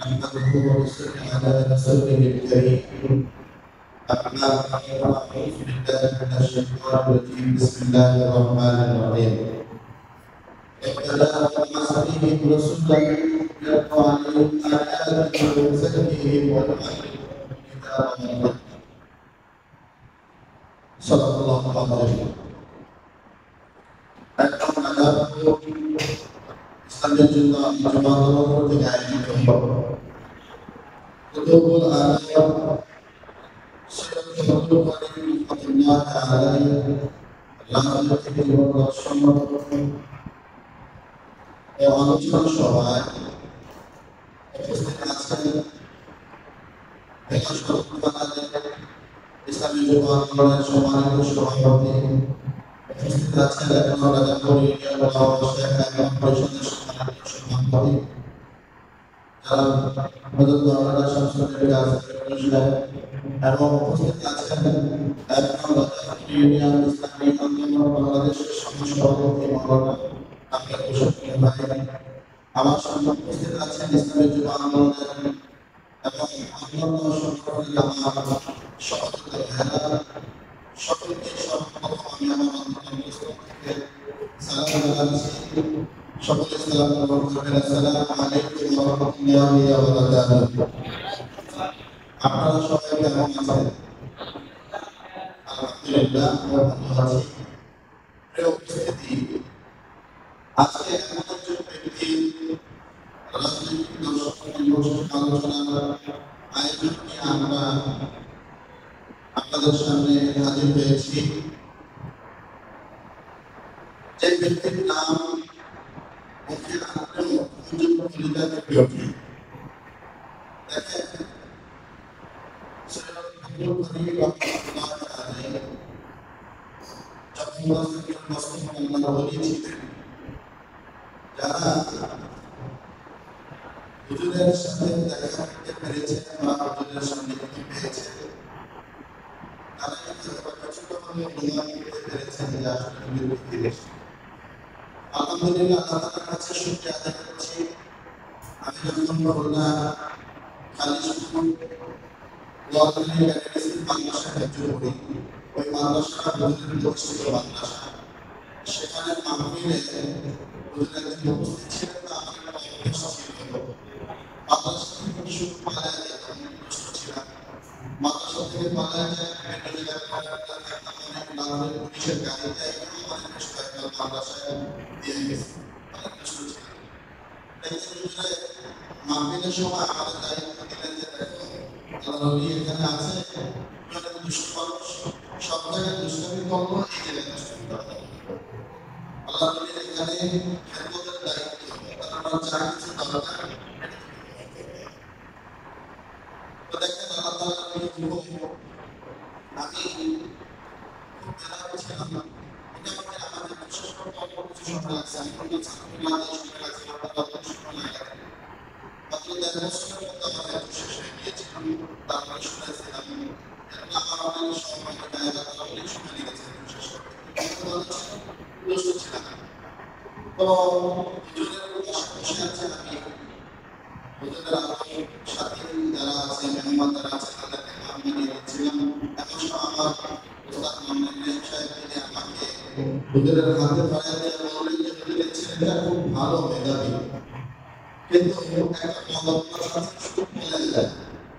نحمده ونصلي على رسوله الكريم. أما بعد فأعوذ بالله من الشيطان الرجيم. بسم الله الرحمن الرحيم. ابتلى بمصرهم رسلا يتلو عليهم آياته ويزكيهم ويعلمهم الكتاب والحكمة. صدق الله العظيم. এখন আল্লাহ ইসলামের জন্য জমাত থেকে আয়োজিত কুতুবুল আলম সৈয়দ রহমাতুল্লাহ আলাইহি লাহোর থেকে এই আলোচনা সভায় উপস্থিত আছেন ইসলামী যুব আন্দোলনের সম্মানিত সভাপতি, উপস্থিত আছেন রাজাপুর ইউনিয়ন পরিষদের সম্মানিত সভাপতি এবং উপস্থিত আছেন ইউনিয়ন ইসলামী আন্দোলন বাংলাদেশের সভাপতি মাওলানা আব্দুল শফিক ভাই। আমার সামনে উপস্থিত আছেন ইসলামী যুব আন্দোলনের এবং অন্যান্য সংগঠনের আমার সহযোগী ভাইয়েরা, সকলকে সর্বপ্রথম আমি আমার অন্তর্গত থেকে সালাম জানাচ্ছি। সকলে সালাম গ্রহণ করবেন। আসসালামু আলাইকুম ওয়া রাহমাতুল্লাহি ওয়া বারাকাতুহু। আপনারা সবাই কেমন আছেন? আলহামদুলিল্লাহ আমরা ভালো আছি। প্রিয় উপস্থিতি, আজকে এমন একজন ব্যক্তি রাজনৈতিক দর্শন আলোচনার আয়োজন নিয়ে আমরা আপনাদের সামনে হাজির হয়েছি। যে ব্যক্তির নাম মুখে আনলেও হৃদয় থেকে ওঠে। দেখেন, যারা হুজুরের সাথে দেখা করতে পেরেছে বা হুজুরের সামনে পেয়েছে, তারা আলহামদুলিল্লাহ আল্লাহর কাছে শুকরিয়া আদায় করছি। আমি যখন বললাম খালি শুধু মাদ্রাসায় পড়ি, ওই মাদ্রাসা প্রতিষ্ঠিত মাদ্রাসা, সেখানে মাহফিলে হুজুরের উপস্থিত ছিলেন না। মাদ্রাসা থেকে শুরু পালায় ছিলাম, মাদ্রাসা থেকে পালায় পুলিশের গাড়ি দেয় মাদ্রাসায় দিয়ে গেছে। মাহফিলের সময় আমাদের দায়িত্ব দিলেন যে দেখো আল্লাহ এখানে আছে, সব জায়গায় দুষ্কর্মী করবো, এই জায়গায় দুষ্কর্মী করবো। আল্লাহ এখানে খেদমতের দায়িত্ব, আপনারা যা কিছু দরকার। তো দেখেন আল্লাহ আমি খুব মেধাবী ছিলাম না, মোটামুটি আমাদের বিশেষ করে অল্প কিছু সময় লাগছে। আমি কোনো চাকরি না দিয়ে সময় লাগছে, অল্প সময় লাগে মাত্র ১.৫ বছরের মধ্যে আমার একটু শেষ হয়ে গিয়েছিলাম। তারপরে শুনেছিলাম আমার অনেক সময় অনেক সময় লেগেছে শেষ করতে, দুষ্ট ছিলাম। তো হুজুরের বসে আছে, আমি হুজুরের সাথী যারা আছে, মেহমান যারা আছে, তাদেরকে আমি নিয়ে দিচ্ছিলাম। এখন আমার ওস্তাদ মোহাম্মদ সাহেব তিনি আমাকে হুজুরের হাতে ধরে দিয়ে বললেন যে হুজুরের ছেলেটা খুব ভালো, মেধাবী, কিন্তু একটা মদত শুধু বলে যায়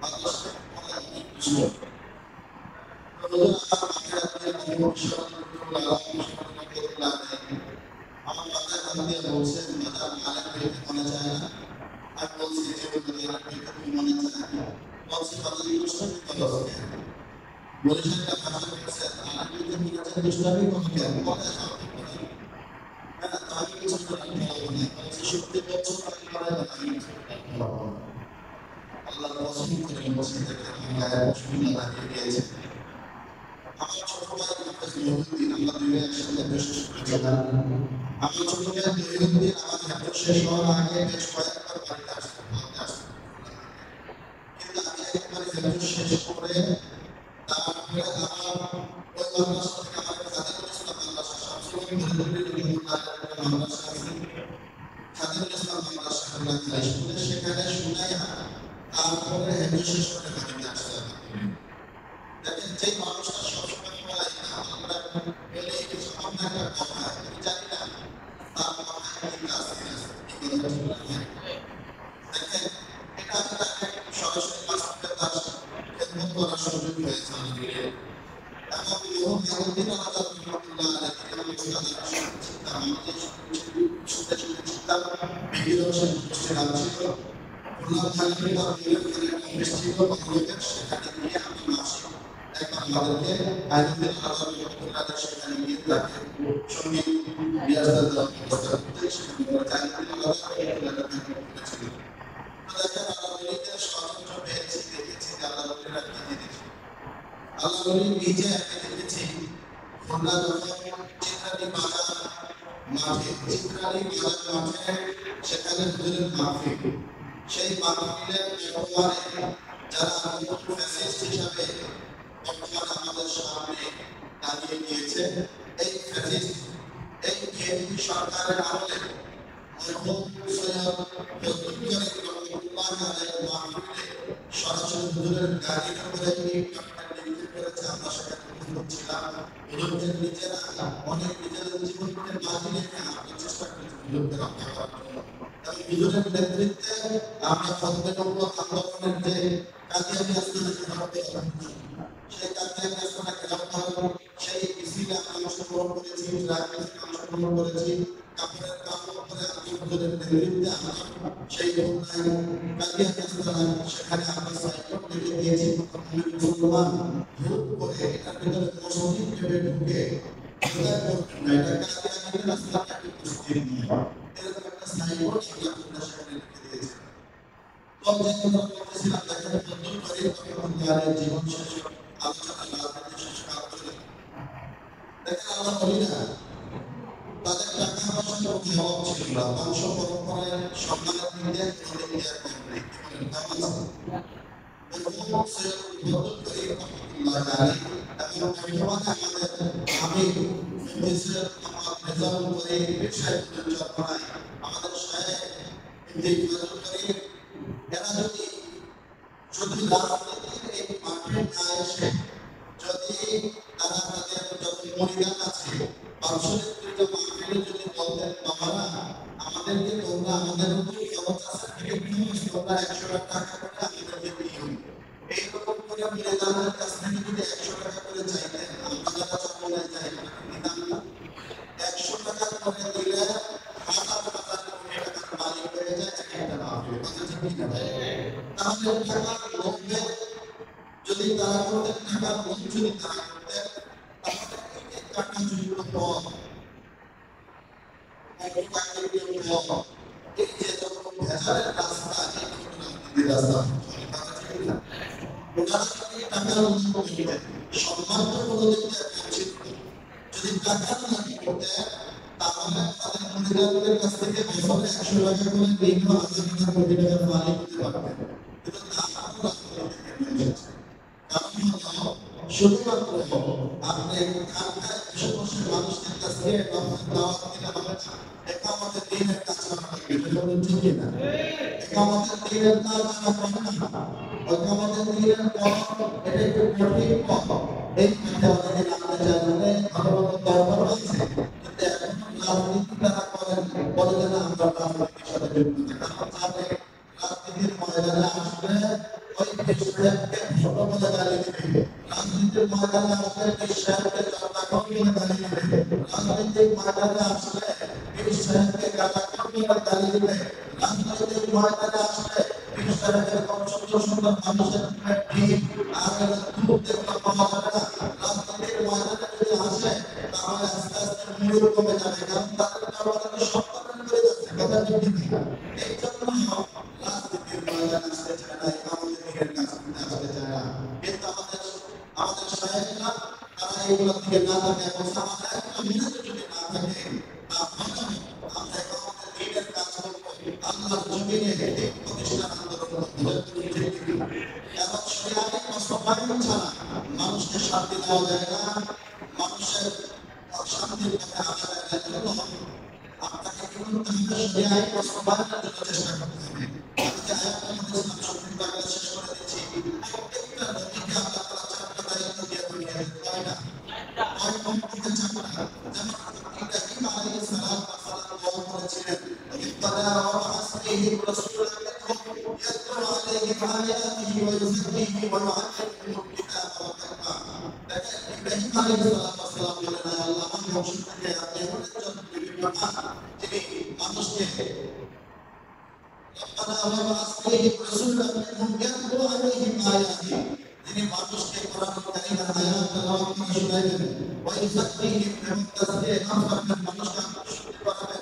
মাদ্রাসা আমার মাথায় হাত দিয়ে বলছেন মাথা আরেক ব্যক্তি মনে চায় না। আমি বলছি যে ব্যক্তি মনে চায় না, বলছি মাথা দুষ্টামি করো বরিশালটা ভাষা পেয়েছে আরেক ব্যক্তি মনে চায় দুষ্টামি করো কেন মনে চাও হ্যাঁ, আমি কিছু করি বলছি সত্যি বলছো আমি করাই না, আমি আল্লাহ পছন্দ করে বসে থেকে আমি গায়ে পছন্দ লাগিয়ে দিয়েছে। আমার ছোট ভাই মহিউদ্দিন, আমরা দুই একসাথে বেশ করেছিলাম। আমি ছোট ভাই মহিউদ্দিন আমার হেফজ শেষ হওয়ার আগে বেশ কয়েকবার বাড়িতে আসতাম, কিন্তু আমি একবার হেফজ শেষ করে তারপরে আমার ওই মাদ্রাসা থেকে আমার খাদিমুল ইসলাম মাদ্রাসা মাদ্রাসা আছে, খাদিমুল ইসলাম মাদ্রাসা সেখানে শুনাইয়া তারপরে হেঁটে শেষ করে বাড়িতে আসতে হবে। দেখেন যে মানুষটা সবসময় বলাই না আমরা এলে কিছু আমরা একটা কথা আমি জানি না তার মাথায় কি আছে কি কথা ঠিক না। দেখেন এটা আমি তাকে সরাসরি বাস্তবে তার খেদমত করার সুযোগ হয়েছে আমাদের। এবং ইহুদিন আলাদা রহমতুল্লাহ আলাইহি এবং উস্তাদের শিক্ষা আমাদের শুনতে শিখতাম বিভিন্ন নাম ছিল গোলাম হালিমের তার মিলের ছিল বাংলাদেশ সেখানে গিয়ে আমি মাসিক একবার আমাদেরকে আইনুদ্দিন আলাদা রহমতুল্লাহ সেখানে গিয়ে তাকে সঙ্গীত রিয়াজত দেওয়ার ব্যবস্থা করতে সেখানে আইনুদ্দিন আলাদা রহমতুল্লাহ করেছিল। তো দেখেন আল্লাহর স্বতন্ত্র পেয়েছি দেখেছি যে আল্লাহর কি জিনিস আল্লাহ নিজে আমি দেখেছি খুলনা যখন চিত্রালী বাজার মাঠে সেখানে হুজুরের মাহফিল সেই মাহফিলের ব্যবহারে যারা ফ্যাসিস্ট হিসাবে বর্তমানে আমাদের সামনে দাঁড়িয়ে গিয়েছে এই ফ্যাসিস্ট এই বিএনপি সরকারের আমলে মরহুম সৈয়দ ফজলুল করিম রহমতুল্লাহ আলাইহির মাহফিলে সরাসরি হুজুরের গাড়ির উপরে করেছে আমরা সেখানে উপস্থিত ছিলাম। হুজুরদের নিজেরা অনেক নিজেদের জীবনকে বাজি রেখে আমরা চেষ্টা করেছি হুজুরকে রক্ষা করার জন্য এবং হুজুরের নেতৃত্বে আমরা ফজলুল্লাহ আন্দোলনের যে কাদিয়ানী আন্দোলনের খেলাফতে সেই কাদিয়ানী আন্দোলনের খেলাফত সেই মিছিলে আমরা অংশগ্রহণ করেছি রাজনীতিতে অংশগ্রহণ করেছি কাপড়ের কাপড় করে আমি হুজুরের নেতৃত্বে আমরা সেই কাদিয়ানী আন্দোলন সেখানে আমরা সাইকেল থেকে দিয়েছি মুসলমান ভোট করে এটার ভিতরে মসজিদ ভেবে ঢুকে এটা কাদিয়ানী রাস্তাটা একটু মসজিদ নয় এরকম একটা সাইকেল আমরা সেখানে রেখে দিয়েছি। তো যে কথা বলতেছিলাম দেখেন ফজলুল করিম রহমতুল্লাহ জীবন শেষ আলোচনা রাজনীতি শেষ কাজ করে দেখেন আল্লাহ বলিনা তাদের টাকা পয়সার অভাব ছিল না বংশ পরম্পরায় সম্মানের দিকে ইন্ডিয়া কমপ্লিট আমি দেশের নিজাম করে ব্যবসায় আমাদের সাহেব এরা যদি যদি রাজনীতির এই মাঠে না এসে যদি তারা তাদের যত মরিগান আছে বাৎসরিক মাহফিলে যদি বলতেন বাবারা আমাদেরকে তোমরা আমাদের উপর খরচ আছে থেকে তোমরা 100 টাকা করে আমাদেরকে দিও এইরকম করে মরিগানের কাছ থেকে যদি 100 টাকা করে চাইতেন আমরা যারা চলে যাই নিতাম না 100 টাকা করে দিলে হাজার হাজার কোটি টাকার মালিক হয়ে যায় একটা মাহফিল কথা ঠিক না তাহলে টাকার লোভে যদি তারা করতেন টাকার লোভ যদি তারা করতেন তাহলে এই টাকা যুক্ত পথ এই যে যখন ভেজালের রাস্তা এই রাস্তা কথা ঠিক না ওনারা যদি টাকার লোভ করতেন সম্মান তো কোনো দিকে উচিত যদি টাকা না করতেন তাহলে তাদের মহিলাদের কাছ থেকে বছরে 100 টাকা করে দীর্ঘ 1000 কোটি টাকার মালিক হতে পারতেন কিন্তু শুধুমাত্র আপনি খানকায় বসে মানুষদের কাছ থেকে দাওয়াত দিলে হবে না এটা আমাদের দিনের কাজ করা হবে এটা ঠিক না এটা আমাদের দিনের কাজ করা হবে না ওটা আমাদের দিনের পথ এটা একটু কঠিন পথ এই পথে অনেকে নামতে চায় মানে ভালো দরকার আছে কিন্তু এখন রাজনীতি তারা করেন বলে না আমরা রাজনীতির সাথে যুক্ত কারণ তাহলে রাজনীতির ময়দানে আসলে ওই বিষয়কে ছোট বলে গালি দেবে রাজনীতির ময়দানে আসলে বিষয়কে চর্চা করবে গালি দেবে রাজনীতির ময়দানে আসলে বিষয়কে গালা করবে গালি দেবে রাজনীতির ময়দানে আসলে বিষয়কে কম সুন্দর সুন্দর মানুষের ঠিক আর খুব দেখতে পাওয়া যাবে না রাজনীতির ময়দানে যদি আসে তাহলে আস্তে আস্তে মূল্য কমে যাবে কারণ তাদের কারণে সম্পাদন করে যাচ্ছে কথা ঠিক না এই জন্য রাজনীতির ময়দানে আসতে চায় না আমাদের দিকের কাছে আসতে চায় না কিন্তু আমাদের সাহেবরা তারা এইগুলো থেকে না থাকে এবং আমাদের মিনিটে যদি না থাকে তাহলে আমরা আমাদের দিনের কাজ করবো আল্লাহর জমিনে এই প্রতিষ্ঠান আন্দোলন এবং শরিয়াতের বাস্তবায়ন ছাড়া মানুষকে শান্তি দেওয়া যায় না মানুষের শান্তির পথে আনা যায় না আপনাকে কিন্তু শরিয়াতের বাস্তবায়নের জন্য চেষ্টা করতে হবে آياته ويزكيهم ويعلمهم الكتاب والحكمة. দেখেন ইব্রাহিম আলাইহিস সালাম বলেন আল্লাহ আমার বংশকে আপনি এমন একজন বিবেকবান যিনি মানুষকে ربنا وابعث فيهم رسولا منهم يتلو عليهم آياته যিনি মানুষকে কোরআন কারীমের আয়াত তেলাওয়াত করে শোনাবেন ويزكيهم এবং তাজকিয়া নাফস রাখবেন মানুষকে শুনতে পারবেন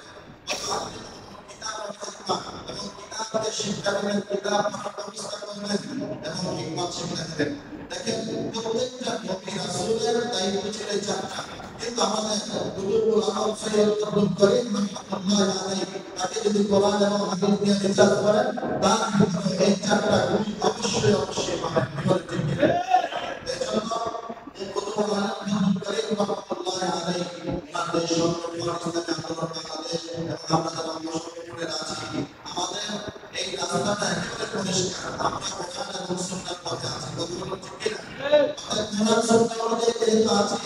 কিতাব হিকমা এবং কিতাবকে শিক্ষা দিবেন কিতাব পড়ার ব্যবস্থা করবেন এবং হিকমত শিক্ষা দিবেন। দেখেন প্রত্যেকটা নবী রাসূলের দায়িত্ব ছিল চারটা, কিন্তু আমাদের হুজুরুল আলম সৈয়দ আব্দুল করিম রাহমাতুল্লাহি আলাইহি তাকে যদি কোরআন এবং হাদিস দিয়ে রিসার্চ করেন তার ভিতরে এই চারটা গুণ অবশ্যই পাবেন। এজন্য এই হুজুরুল আলম আব্দুল করিম রাহমাতুল্লাহি আলাইহি আমাদের সর্বপ্রথম ইসলামী আন্দোলন বাংলাদেশ এবং আমরা যারা অংশগ্রহণ আছি আমাদের এই রাস্তাটা একেবারে পরিষ্কার, আমরা কোরআন এবং সুন্নাহর পথে আছি। কতগুলো ঠিক কিনা? কোরআন সুন্নাহর পথে যেহেতু আছি,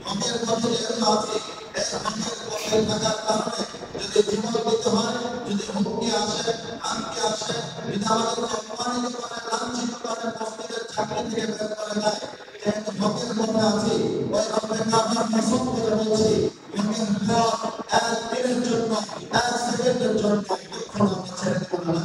হকের পথে যেহেতু আছি, এই হকের পথে থাকার কারণে যদি জীবন দিতে হয়, যদি হুমকি আসে, আনকি আসে, যদি আমাদের অপমানিত করে, লাঞ্ছিত করে, মসজিদের চাকরি থেকে বের করে দেয়, যেহেতু হকের পথে আছি, ওই রব্বে কাবার কসম করে বলছি হকের পথ এক দিনের জন্য, এক সেকেন্ডের জন্য কখনো আমরা ছেড়ে দেব না।